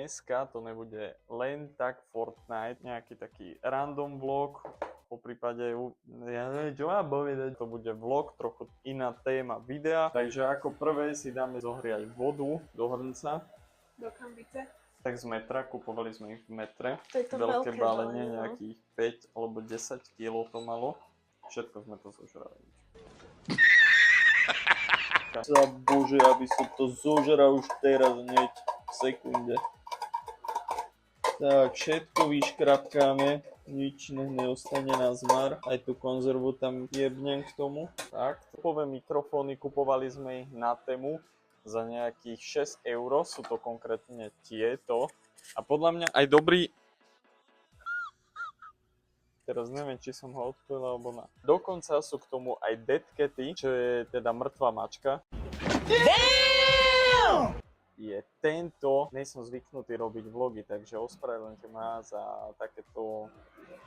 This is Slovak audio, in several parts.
dneska to nebude len tak Fortnite, nejaký taký random vlog, po prípade, ja neviem, čo mám povedať, to bude vlog, trochu iná téma videa. Takže ako prvé si dáme zohriať vodu do hrnca. Do kambice. Tak z metra, kupovali sme ich v metre. To je to veľké veľké balenie, balenie, no. nejakých 5 alebo 10 kg to malo. Všetko sme to zožrali. Za Bože, aby som to zožral už teraz, hneď v sekunde. Tak, všetko vyškrapkáme, nič neostane na zmar. Aj tú konzervu tam jebnem k tomu. Tak, topové mikrofóny, kupovali sme ich na tému za nejakých 6 €, sú to konkrétne tieto. A podľa mňa aj dobrý... Teraz neviem, či som ho odpojil alebo na. Dokonca sú k tomu aj dead caty, čo je teda mŕtva mačka. Damn! Je tento, nie som zvyknutý robiť vlogy, takže ospravedlňte ma za takéto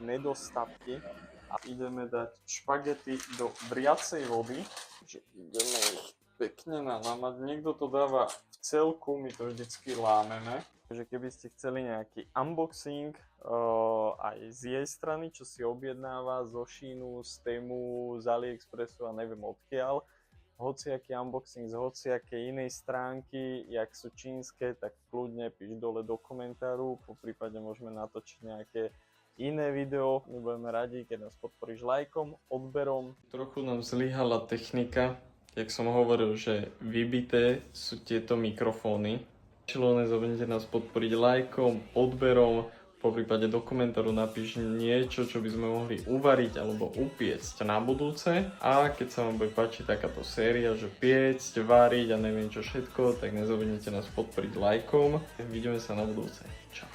nedostatky. A ideme dať špagety do vriacej vody, že ideme ich pekne nalamať. Niekto to dáva v celku, my to vždycky lámeme. Takže keby ste chceli nejaký unboxing aj z jej strany, čo si objednáva zo Sheinu, z Temu, z AliExpressu a neviem odkiaľ, hociaký unboxing z hociakej inej stránky, jak sú čínske, tak kľudne píš dole do komentáru, po prípade môžeme natočiť nejaké iné video. My budeme radi, keď nás podporíš lajkom, odberom. Trochu nám zlyhala technika, jak som hovoril, že vybité sú tieto mikrofóny. Nezabudnite nás podporiť lajkom, odberom, po prípade do komentáru napíš niečo, čo by sme mohli uvariť alebo upiecť na budúce. A keď sa vám bude páčiť takáto séria, že piecť, variť a neviem čo všetko, tak nezabudnite nás podporiť lajkom. Vidíme sa na budúce. Čau.